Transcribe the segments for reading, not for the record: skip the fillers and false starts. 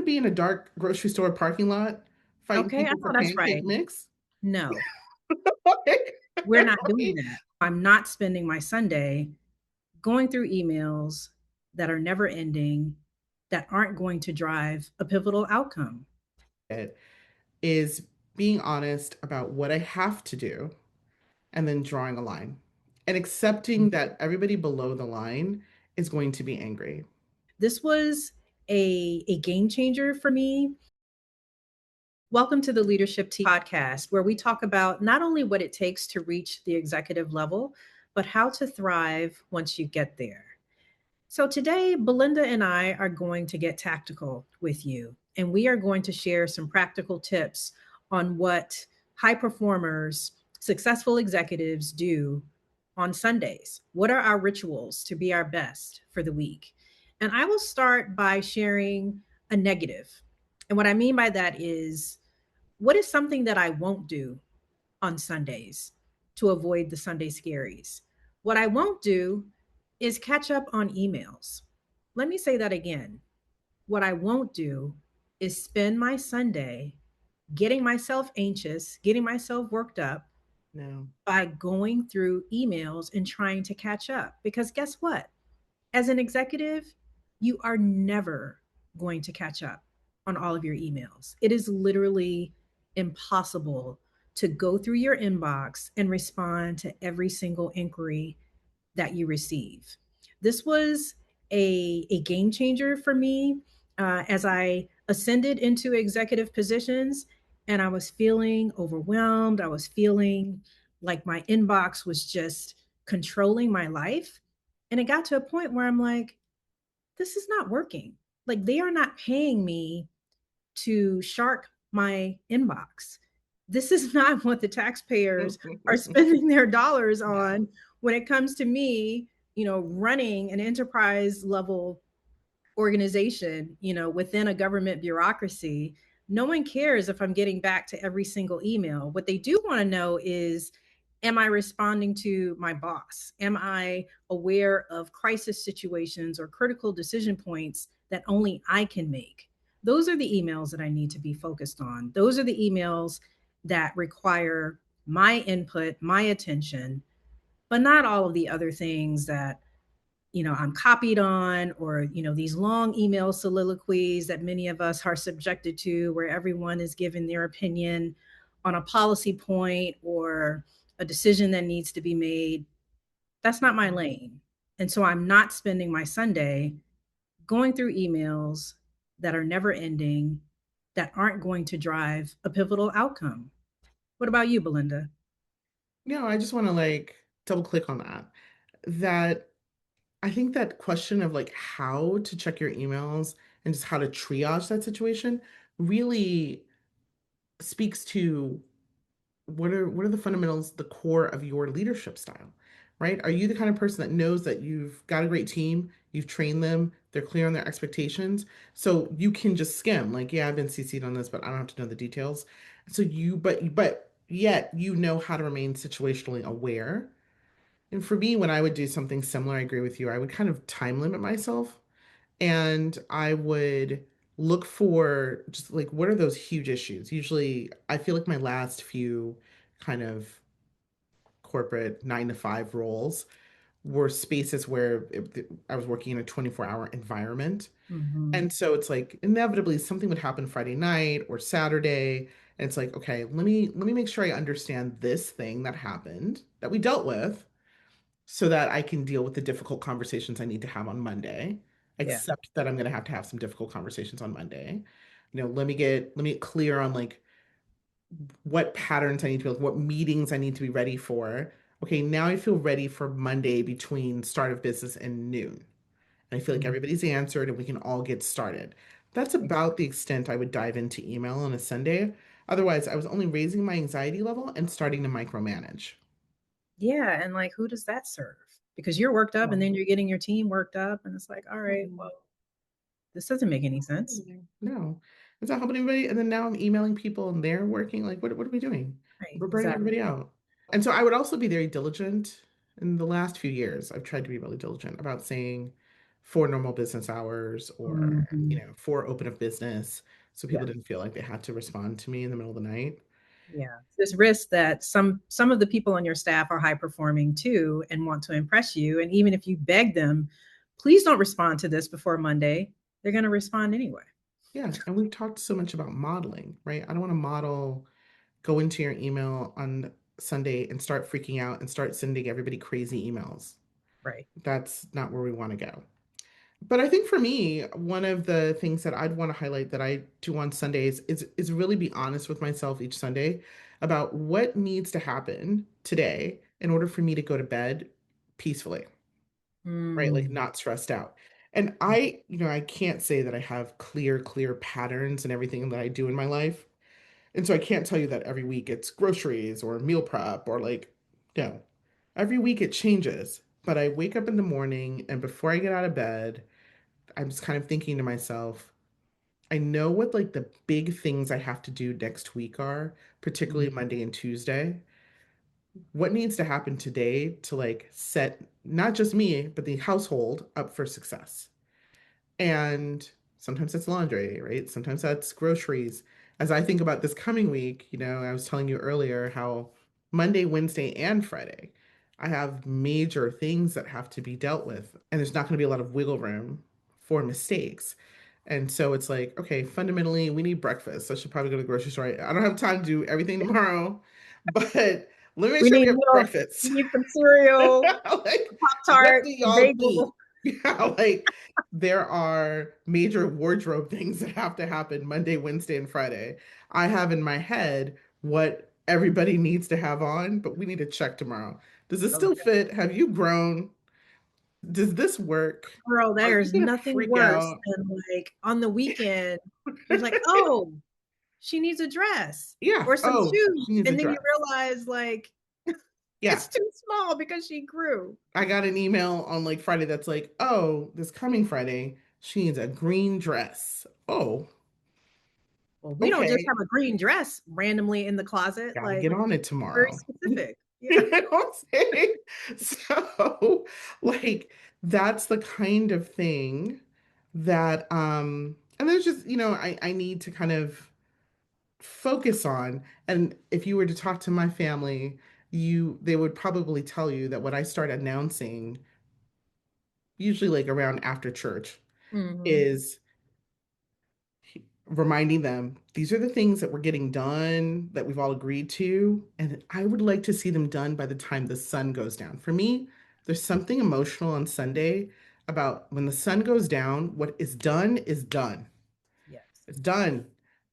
be in a dark grocery store parking lot fighting Okay, I people know for that's pancake right. mix? No, Like, we're not doing right? that. I'm not spending my Sunday going through emails that are never ending, that aren't going to drive a pivotal outcome. It is being honest about what I have to do and then drawing a line and accepting that everybody below the line is going to be angry. This was a game changer for me. Welcome to the Leadership Tea podcast, where we talk about not only what it takes to reach the executive level, but how to thrive once you get there. So, today, Belinda and I are going to get tactical with you, and we are going to share some practical tips on what high performers, successful executives do on Sundays. What are our rituals to be our best for the week? And I will start by sharing a negative. And what I mean by that is, what is something that I won't do on Sundays to avoid the Sunday scaries? What I won't do is catch up on emails. Let me say that again. What I won't do is spend my Sunday getting myself anxious, getting myself worked up No. by going through emails and trying to catch up. Because guess what? As an executive, you are never going to catch up on all of your emails. It is literally impossible to go through your inbox and respond to every single inquiry that you receive. This was a game changer for me as I ascended into executive positions and I was feeling overwhelmed. I was feeling like my inbox was just controlling my life. And it got to a point where I'm like, this is not working. Like, they are not paying me to shark my inbox. This is not what the taxpayers are spending their dollars No. on when it comes to me, running an enterprise level organization, within a government bureaucracy. No one cares if I'm getting back to every single email. What they do want to know is, am I responding to my boss? Am I aware of crisis situations or critical decision points that only I can make? Those are the emails that I need to be focused on. Those are the emails that require my input, my attention, but not all of the other things that I'm copied on, or these long email soliloquies that many of us are subjected to, where everyone is given their opinion on a policy point or a decision that needs to be made. That's not my lane. And so I'm not spending my Sunday going through emails that are never ending, that aren't going to drive a pivotal outcome. What about you, Belinda? No, I just want to like double click on that. That I think that question of like how to check your emails and just how to triage that situation really speaks to what are the fundamentals, the core of your leadership style, right? Are you the kind of person that knows that you've got a great team, you've trained them, they're clear on their expectations, so you can just skim, like, yeah, I've been CC'd on this, but I don't have to know the details. So but yet you know how to remain situationally aware. And for me, when I would do something similar, I agree with you, I would kind of time limit myself and I would look for just like what are those huge issues. Usually I feel like my last few kind of corporate 9 to 5 roles were spaces where I was working in a 24-hour environment. Mm-hmm. And so it's like inevitably something would happen Friday night or Saturday. And it's like, okay, let me make sure I understand this thing that happened that we dealt with so that I can deal with the difficult conversations I need to have on Monday. Yeah. Accept that I'm going to have some difficult conversations on Monday. Let me get clear on like what patterns I need to build, what meetings I need to be ready for. Okay, now I feel ready for Monday between start of business and noon. And I feel like Mhm. everybody's answered and we can all get started. That's about the extent I would dive into email on a Sunday. Otherwise, I was only raising my anxiety level and starting to micromanage. Yeah. And like, who does that serve? Because you're worked up and Well, then you're getting your team worked up. And it's like, all right, well, um, this doesn't make any sense. no, it's not helping anybody. And then now I'm emailing people and they're working. Like, what are we doing? Right. We're burning Exactly. everybody out. And so I would also be very diligent in the last few years. I've tried to be really diligent about saying, for normal business hours or, Mhm. for open of business. So people Yeah. didn't feel like they had to respond to me in the middle of the night. Yeah. There's risk that some of the people on your staff are high performing too and want to impress you. And even if you beg them, please don't respond to this before Monday, they're going to respond anyway. Yeah. And we've talked so much about modeling, right? I don't want to model, go into your email on Sunday and start freaking out and start sending everybody crazy emails. Right. That's not where we want to go. But I think for me, one of the things that I'd want to highlight that I do on Sundays is really be honest with myself each Sunday about what needs to happen today in order for me to go to bed peacefully, right? Like Mm. not stressed out. And I can't say that I have clear patterns and everything that I do in my life. And so I can't tell you that every week it's groceries or meal prep or like, no. Every week it changes. But I wake up in the morning and before I get out of bed, I'm just kind of thinking to myself, I know what like the big things I have to do next week are, particularly Mm. Monday and Tuesday. What needs to happen today to like set not just me, but the household up for success? And sometimes it's laundry, right? Sometimes that's groceries. As I think about this coming week, I was telling you earlier how Monday, Wednesday, and Friday, I have major things that have to be dealt with, and there's not going to be a lot of wiggle room for mistakes. And so it's like, okay, fundamentally, we need breakfast. I should probably go to the grocery store. I don't have time to do everything tomorrow, but let me make We sure we need have milk. We breakfast. need some cereal, Like, Pop what Tart, do a y'all bagel. eat? Yeah, like there are major wardrobe things that have to happen Monday, Wednesday, and Friday. I have in my head what everybody needs to have on, but we need to check tomorrow. Does this still Okay. fit? Have you grown? Does this work? Girl, Are there's you gonna nothing freak worse out? than like on the weekend, you're like, oh, she needs a dress Yeah. or some Oh, shoes. she needs a And then you dress. realize like Yeah. it's too small because she grew. I got an email on like Friday that's like, oh, this coming Friday, she needs a green dress. Oh, Well, we don't just okay. have a green dress randomly in the closet. Gotta Like get on it very tomorrow. specific. Yeah. You know what I'm saying? So, like, that's the kind of thing that, and there's just, I need to kind of focus on. And if you were to talk to my family, they would probably tell you that what I start announcing, usually like around after church, Hmm. is reminding them these are the things that we're getting done that we've all agreed to. And I would like to see them done by the time the sun goes down. For me, there's something emotional on Sunday about when the sun goes down, what is done is done. Yes. It's done.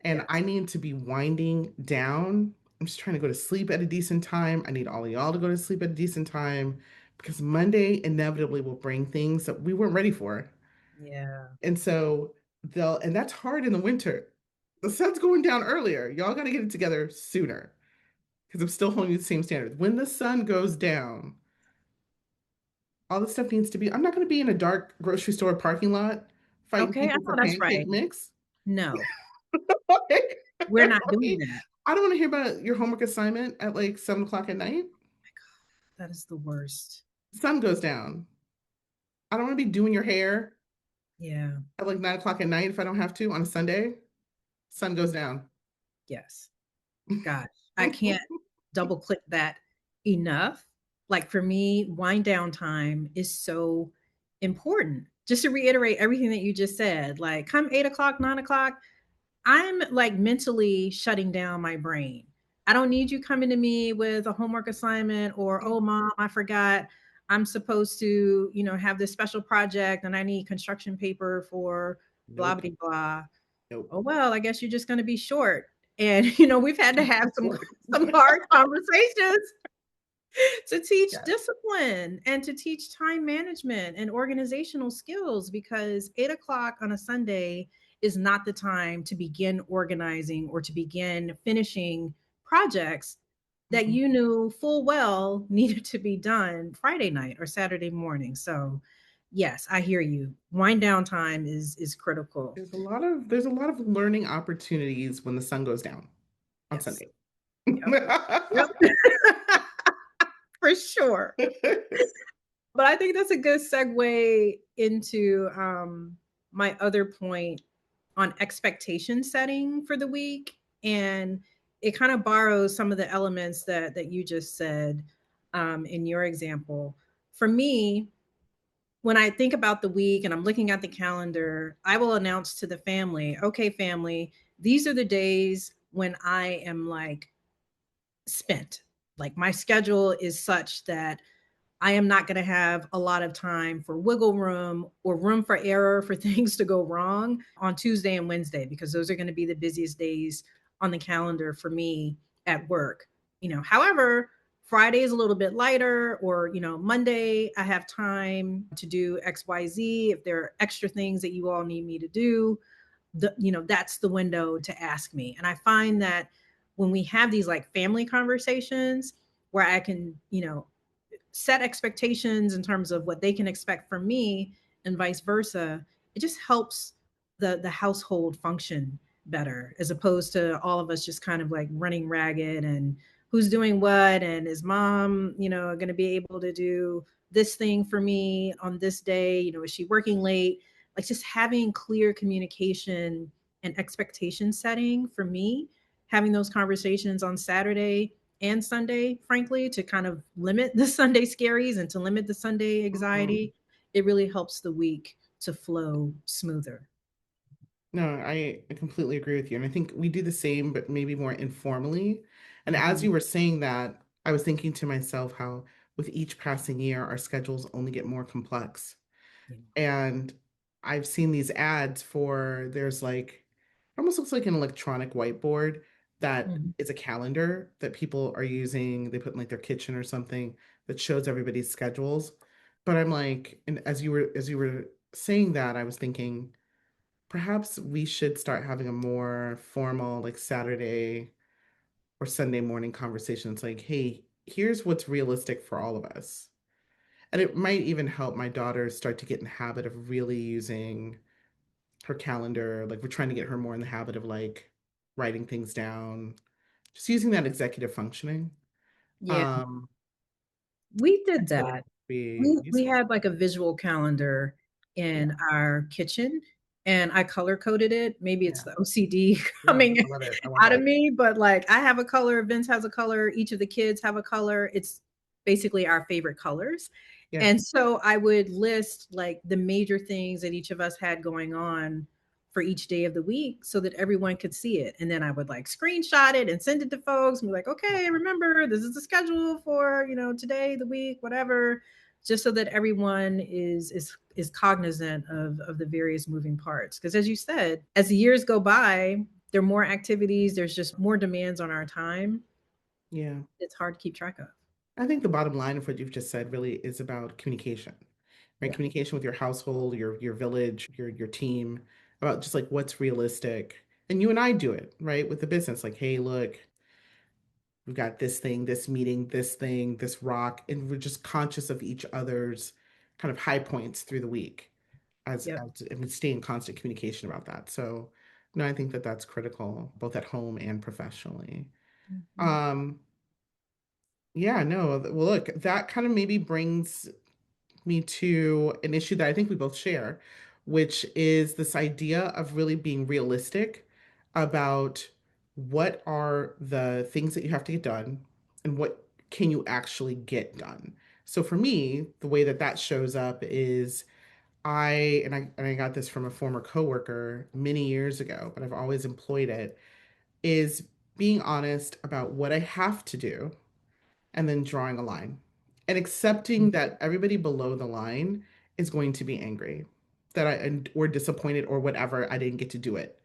And I Yes. need to be winding down. I'm just trying to go to sleep at a decent time. I need all of y'all to go to sleep at a decent time because Monday inevitably will bring things that we weren't ready for. Yeah. And so and that's hard in the winter. The sun's going down earlier. Y'all got to get it together sooner because I'm still holding you the same standards. When the sun goes down, all this stuff needs to be. I'm not going to be in a dark grocery store parking lot fighting Okay. I people know for that's pancake right. mix. No, Like, we're not doing that. I don't want to hear about your homework assignment at like 7 o'clock at night. That is the worst. The sun goes down. I don't want to be doing your hair Yeah. at like 9 o'clock at night if I don't have to on a Sunday. Sun goes down. Yes. Gosh, I can't double click that enough. Like for me, wind down time is so important. Just to reiterate everything that you just said, like come 8 o'clock, 9 o'clock, I'm like mentally shutting down my brain. I don't need you coming to me with a homework assignment or, oh, mom, I forgot I'm supposed to, have this special project and I need construction paper for blah, Nope. blah, blah. Nope. Oh, well, I guess you're just going to be short. And, we've had to have some, Sure. some hard conversations to teach Yes. discipline and to teach time management and organizational skills because 8 o'clock on a Sunday is not the time to begin organizing or to begin finishing projects that Mm-mm. you knew full well needed to be done Friday night or Saturday morning. So, yes, I hear you. Wind down time is critical. There's a lot of learning opportunities when the sun goes down on Yes. Sunday. Yep. Yep. For sure. But I think that's a good segue into my other point on expectation setting for the week. And it kind of borrows some of the elements that you just said in your example. For me, when I think about the week and I'm looking at the calendar, I will announce to the family, okay, family, these are the days when I am like spent. Like my schedule is such that I am not going to have a lot of time for wiggle room or room for error for things to go wrong on Tuesday and Wednesday, because those are going to be the busiest days on the calendar for me at work. However, Friday is a little bit lighter, or, Monday, I have time to do XYZ. If there are extra things that you all need me to do, that's the window to ask me. And I find that when we have these like family conversations where I can, set expectations in terms of what they can expect from me and vice versa, it just helps the household function better, as opposed to all of us just kind of like running ragged and who's doing what, and is mom, going to be able to do this thing for me on this day, is she working late? Like just having clear communication and expectation setting for me, having those conversations on Saturday and Sunday, frankly, to kind of limit the Sunday scaries and to limit the Sunday Mhm. anxiety, it really helps the week to flow smoother. No, I completely agree with you. And I think we do the same, but maybe more informally. And as Mhm. you were saying that, I was thinking to myself how with each passing year, our schedules only get more complex. Yeah. And I've seen these ads for there's like almost looks like an electronic whiteboard that Mhm. is a calendar that people are using. They put in like their kitchen or something that shows everybody's schedules. But I'm like, and as you were saying that, I was thinking perhaps we should start having a more formal like Saturday or Sunday morning conversation. It's like, hey, here's what's realistic for all of us. And it might even help my daughter start to get in the habit of really using her calendar. Like we're trying to get her more in the habit of like writing things down, just using that executive functioning. Yeah. Um, We I did feel like it that. would be We useful. had like a visual calendar Yeah, in our kitchen, and I color coded it. Maybe it's yeah, the OCD yeah. coming I love it. I want out of that. me, but like I have a color, Vince has a color, each of the kids have a color. It's basically our favorite colors. Yeah, And so I would list like the major things that each of us had going on for each day of the week so that everyone could see it. And then I would like screenshot it and send it to folks and be like, love okay, that. remember, this is the schedule for, today, the week, whatever, just so that everyone is cognizant of the various moving parts. Because as you said, as the years go by, there are more activities, there's just more demands on our time. Yeah. It's hard to keep track of. I think the bottom line of what you've just said really is about communication, right? Yeah. Communication with your household, your village, your team, about just like what's realistic. And you and I do it, right? With the business, like, hey, look, we've got this thing, this meeting, this thing, this rock, and we're just conscious of each other's kind of high points through the week Yep. and we stay in constant communication about that. So, no, I think that that's critical, both at home and professionally. Mhm. Um, yeah, no, well, look, that kind of maybe brings me to an issue that I think we both share, which is this idea of really being realistic about what are the things that you have to get done and what can you actually get done. So for me, the way that that shows up is I got this from a former coworker many years ago, but I've always employed it, is being honest about what I have to do and then drawing a line and accepting that everybody below the line is going to be angry that or disappointed or whatever I didn't get to do it.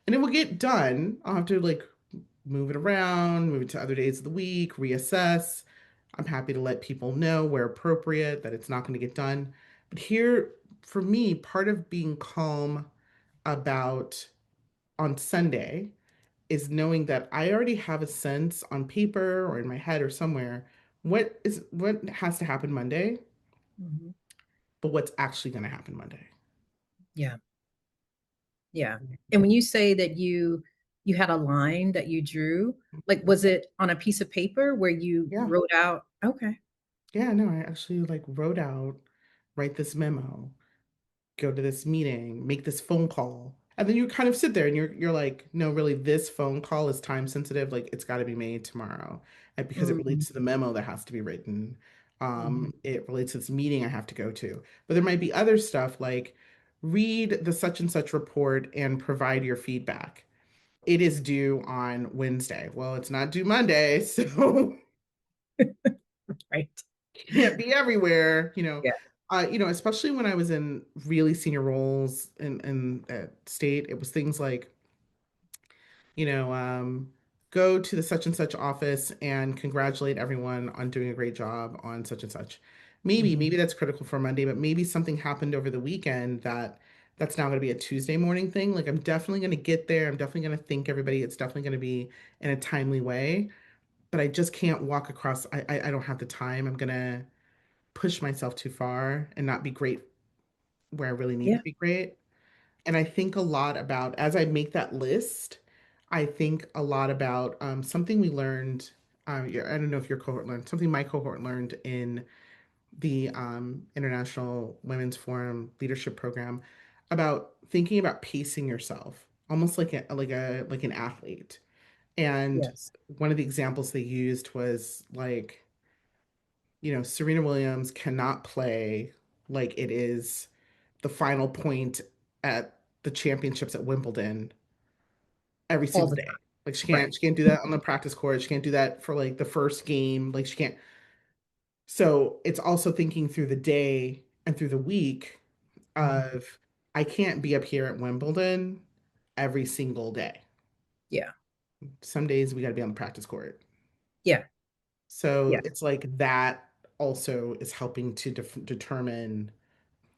And it will get done. I'll have to like move it around, move it to other days of the week, reassess. I'm happy to let people know where appropriate that it's not going to get done. But here, for me, part of being calm about on Sunday is knowing that I already have a sense on paper or in my head or somewhere what has to happen Monday, Mhm. but what's actually going to happen Monday. Yeah. Yeah. And when you say that you had a line that you drew, like was it on a piece of paper where you Yeah, wrote out, okay. Yeah, no, I actually like wrote out, write this memo, go to this meeting, make this phone call. And then you kind of sit there and you're like, no, really, this phone call is time sensitive. Like it's got to be made tomorrow. And because it Mhm, relates to the memo that has to be written. mhm. It relates to this meeting I have to go to. But there might be other stuff like read the such and such report and provide your feedback. It is due on Wednesday. Well, it's not due Monday, so Right. can't be everywhere, Yeah, especially when I was in really senior roles in at state, it was things like, you know, go to the such and such office and congratulate everyone on doing a great job on such and such. mhm. Maybe that's critical for Monday, but maybe something happened over the weekend that's now going to be a Tuesday morning thing. Like I'm definitely going to get there. I'm definitely going to thank everybody. It's definitely going to be in a timely way, but I just can't walk across. I don't have the time. I'm gonna push myself too far and not be great where I really need to Yeah, be great. And I think a lot about, as I make that list, I think a lot about something we learned. Yeah, I don't know if your cohort learned something my cohort learned in the International Women's Forum Leadership Program about thinking about pacing yourself, almost like an athlete. And yes. one of the examples they used was like, Serena Williams cannot play like it is the final point at the championships at Wimbledon every All single the time. day. Like Right. she can't do that on the practice court. She can't do that for like the first game. Like she can't. So it's also thinking through the day and through the week Mhm. of I can't be up here at Wimbledon every single day. Yeah. Some days we got to be on the practice court. Yeah. So Yeah. it's like that also is helping to determine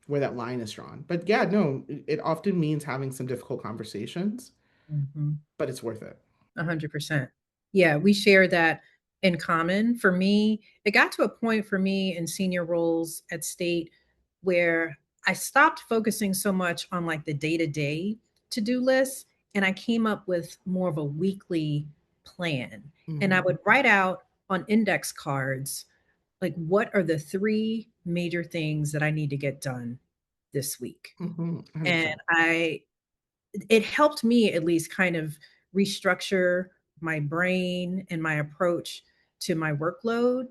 where that line is drawn. But yeah, no, it often means having some difficult conversations, Mhm. but it's worth it. 100%. Yeah, we share that in common. For me, it got to a point for me in senior roles at state where I stopped focusing so much on like the day-to-day to-do lists and I came up with more of a weekly plan. And I Hmm. would write out on index cards like what are the 3 major things that I need to get done this week. Hmm. And 100%. I it helped me at least kind of restructure my brain and my approach to my workload.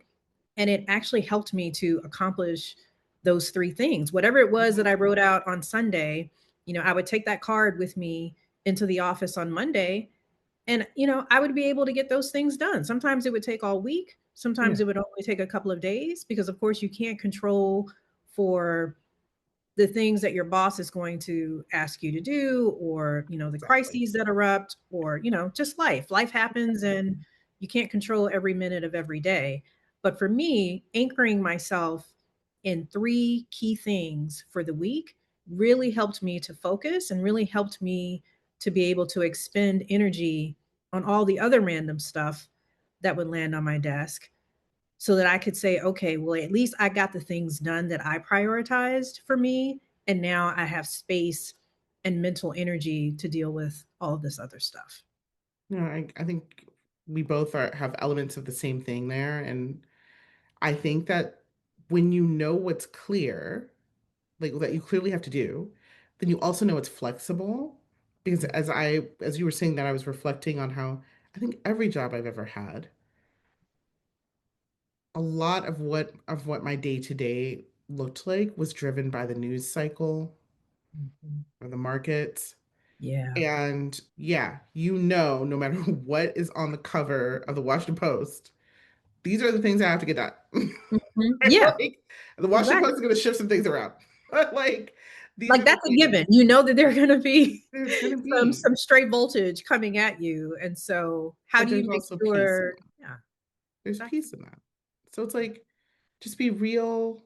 And it actually helped me to accomplish those 3 things. Whatever it was that I wrote out on Sunday, I would take that card with me into the office on Monday and, I would be able to get those things done. Sometimes it would take all week. Sometimes Yeah, it would only take a couple of days because, of course, you can't control for the things that your boss is going to ask you to do or the exactly. crises that erupt or just life happens and you can't control every minute of every day. But for me, anchoring myself in 3 key things for the week really helped me to focus and really helped me to be able to expend energy on all the other random stuff that would land on my desk so that I could say, okay, well, at least I got the things done that I prioritized for me. And now I have space and mental energy to deal with all of this other stuff. I think we both have elements of the same thing there. And I think that when you know what's clear, like that you clearly have to do, then you also know it's flexible. Because as you were saying that, I was reflecting on how I think every job I've ever had, a lot of what my day to day looked like was driven by the news cycle Mhm. or the markets. Yeah. And yeah, no matter what is on the cover of the Washington Post, these are the things I have to get done. Mhm. Yeah, Like the Washington exactly. Post is going to shift some things around. Like these Like are the that's a things given. You know that they're going to be there's going to some be, some stray voltage coming at you, and so how but do you there's make also peace in sure? that. Yeah, There's exactly. peace in that. So it's like just be real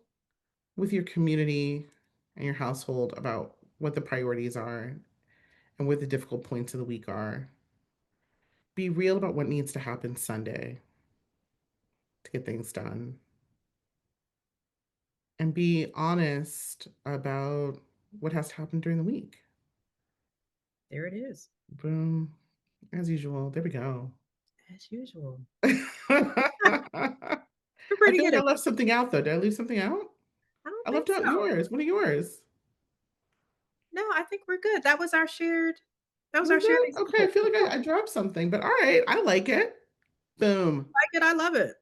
with your community and your household about what the priorities are and what the difficult points of the week are. Be real about what needs to happen Sunday to get things done. And be honest about what has to happen during the week. There it is, Boom. As usual. There we go. as usual. I pretty feel good like I at left something out though. Did I leave something out? I don't I think left out so. yours. What are yours? No, I think we're good. That was our Was shared it? Okay, I example. feel like Yeah, I dropped something, but all right, I like it. Boom. I like it. I love it.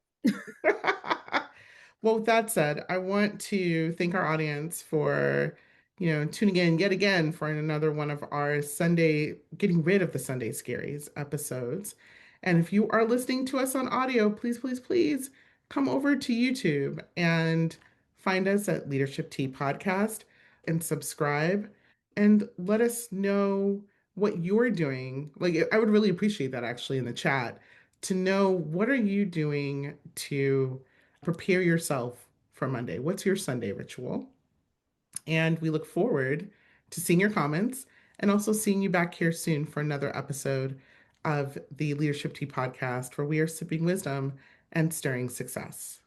Well, with that said, I want to thank our audience for, tuning in yet again for another one of our Sunday, getting rid of the Sunday Scaries episodes. And if you are listening to us on audio, please, please, please come over to YouTube and find us at Leadership Tea Podcast and subscribe and let us know what you're doing. Like, I would really appreciate that actually in the chat to know what are you doing to prepare yourself for Monday. What's your Sunday ritual? And we look forward to seeing your comments and also seeing you back here soon for another episode of the Leadership Tea podcast where we are sipping wisdom and stirring success.